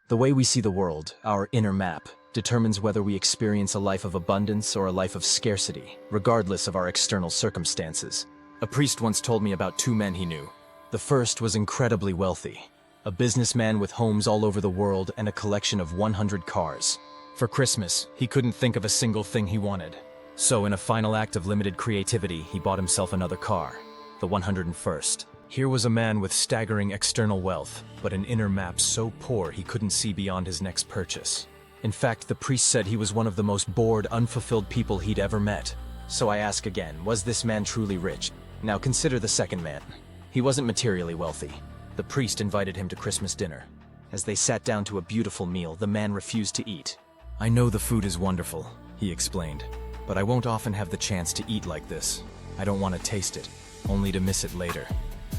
The way we see the world, our inner map, determines whether we experience a life of abundance or a life of scarcity, regardless of our external circumstances. A priest once told me about two men he knew. The first was incredibly wealthy, a businessman with homes all over the world and a collection of 100 cars. For Christmas, he couldn't think of a single thing he wanted. So in a final act of limited creativity, he bought himself another car, the 101st. Here was a man with staggering external wealth, but an inner map so poor he couldn't see beyond his next purchase. In fact, the priest said he was one of the most bored, unfulfilled people he'd ever met. So I ask again, was this man truly rich? Now consider the second man. He wasn't materially wealthy. The priest invited him to Christmas dinner. As they sat down to a beautiful meal, the man refused to eat. "I know the food is wonderful," he explained, "but I won't often have the chance to eat like this. I don't want to taste it, only to miss it later."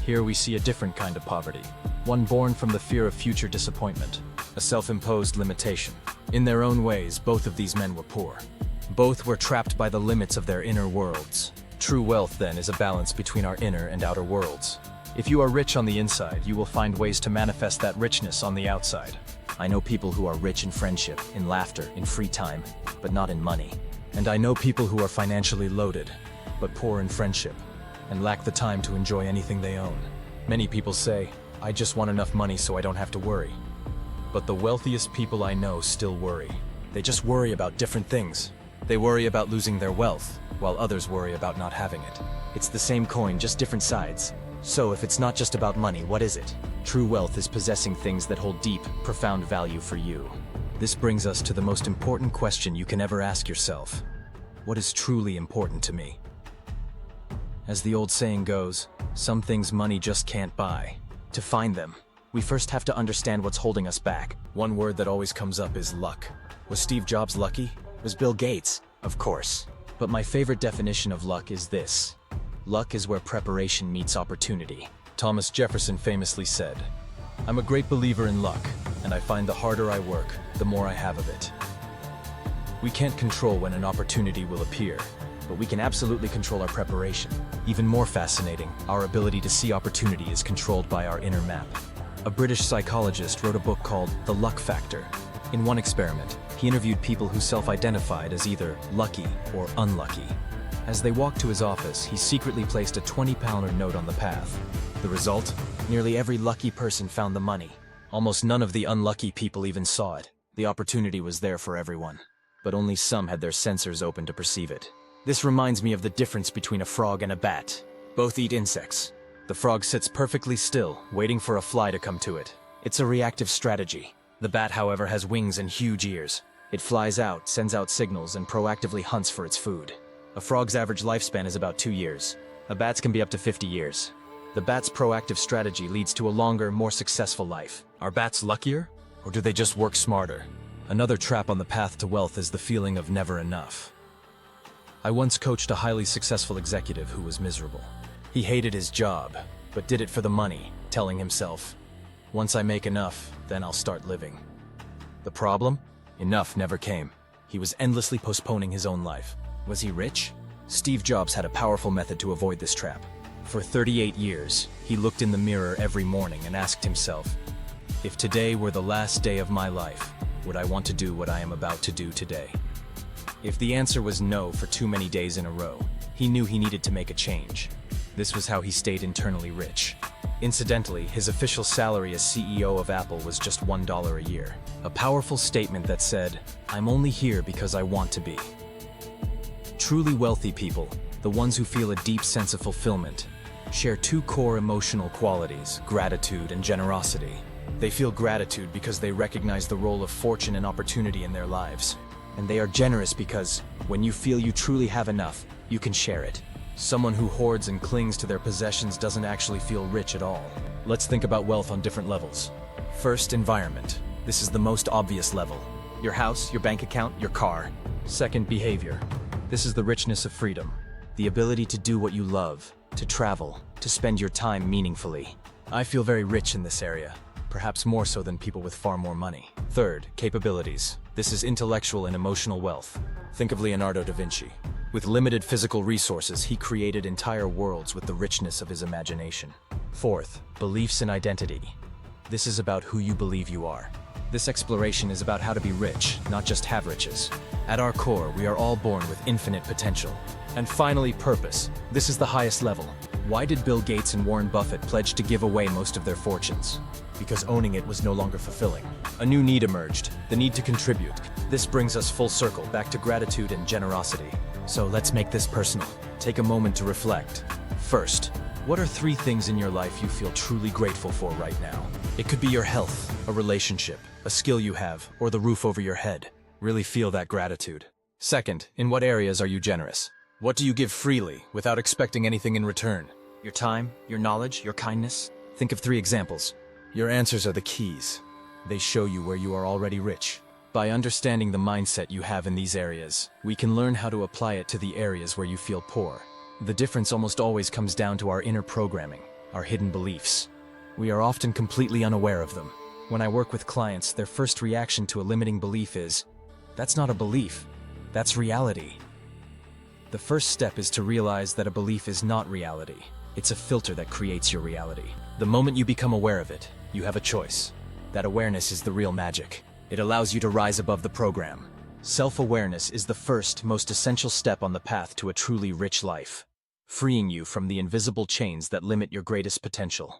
Here we see a different kind of poverty, one born from the fear of future disappointment, a self-imposed limitation. In their own ways, both of these men were poor. Both were trapped by the limits of their inner worlds. True wealth, then, is a balance between our inner and outer worlds. If you are rich on the inside, you will find ways to manifest that richness on the outside. I know people who are rich in friendship, in laughter, in free time, but not in money. And I know people who are financially loaded, but poor in friendship, and lack the time to enjoy anything they own. Many people say, "I just want enough money so I don't have to worry." But the wealthiest people I know still worry. They just worry about different things. They worry about losing their wealth, while others worry about not having it. It's the same coin, just different sides. So if it's not just about money, what is it? True wealth is possessing things that hold deep, profound value for you. This brings us to the most important question you can ever ask yourself. What is truly important to me? As the old saying goes, some things money just can't buy. To find them, we first have to understand what's holding us back. One word that always comes up is luck. Was Steve Jobs lucky? Was Bill Gates? Of course. But my favorite definition of luck is this. Luck is where preparation meets opportunity. Thomas Jefferson famously said, "I'm a great believer in luck, and I find the harder I work, the more I have of it." We can't control when an opportunity will appear, but we can absolutely control our preparation. Even more fascinating, our ability to see opportunity is controlled by our inner map. A British psychologist wrote a book called The Luck Factor. In one experiment, he interviewed people who self-identified as either lucky or unlucky. As they walked to his office, he secretly placed a 20-pound note on the path. The result? Nearly every lucky person found the money. Almost none of the unlucky people even saw it. The opportunity was there for everyone, but only some had their sensors open to perceive it. This reminds me of the difference between a frog and a bat. Both eat insects. The frog sits perfectly still, waiting for a fly to come to it. It's a reactive strategy. The bat, however, has wings and huge ears. It flies out, sends out signals, and proactively hunts for its food. A frog's average lifespan is about 2 years. A bat's can be up to 50 years. The bat's proactive strategy leads to a longer, more successful life. Are bats luckier, or do they just work smarter? Another trap on the path to wealth is the feeling of never enough. I once coached a highly successful executive who was miserable. He hated his job, but did it for the money, telling himself, "Once I make enough, then I'll start living." The problem? Enough never came. He was endlessly postponing his own life. Was he rich? Steve Jobs had a powerful method to avoid this trap. For 38 years, he looked in the mirror every morning and asked himself, "If today were the last day of my life, would I want to do what I am about to do today?" If the answer was no for too many days in a row, he knew he needed to make a change. This was how he stayed internally rich. Incidentally, his official salary as CEO of Apple was just $1 a year. A powerful statement that said, "I'm only here because I want to be." Truly wealthy people, the ones who feel a deep sense of fulfillment, share two core emotional qualities, gratitude and generosity. They feel gratitude because they recognize the role of fortune and opportunity in their lives. And they are generous because, when you feel you truly have enough, you can share it. Someone who hoards and clings to their possessions doesn't actually feel rich at all. Let's think about wealth on different levels. First, environment. This is the most obvious level. Your house, your bank account, your car. Second, behavior. This is the richness of freedom. The ability to do what you love, to travel, to spend your time meaningfully. I feel very rich in this area, perhaps more so than people with far more money. Third, capabilities. This is intellectual and emotional wealth. Think of Leonardo da Vinci. With limited physical resources, he created entire worlds with the richness of his imagination. Fourth, beliefs and identity. This is about who you believe you are. This exploration is about how to be rich, not just have riches. At our core, we are all born with infinite potential. And finally, purpose. This is the highest level. Why did Bill Gates and Warren Buffett pledge to give away most of their fortunes? Because owning it was no longer fulfilling. A new need emerged, the need to contribute. This brings us full circle back to gratitude and generosity. So let's make this personal. Take a moment to reflect. First, what are 3 things in your life you feel truly grateful for right now? It could be your health, a relationship, a skill you have, or the roof over your head. Really feel that gratitude. Second, in what areas are you generous? What do you give freely, without expecting anything in return? Your time, your knowledge, your kindness? Think of 3 examples. Your answers are the keys. They show you where you are already rich. By understanding the mindset you have in these areas, we can learn how to apply it to the areas where you feel poor. The difference almost always comes down to our inner programming, our hidden beliefs. We are often completely unaware of them. When I work with clients, their first reaction to a limiting belief is, "That's not a belief, that's reality." The first step is to realize that a belief is not reality. It's a filter that creates your reality. The moment you become aware of it, you have a choice. That awareness is the real magic. It allows you to rise above the program. Self-awareness is the first, most essential step on the path to a truly rich life, freeing you from the invisible chains that limit your greatest potential.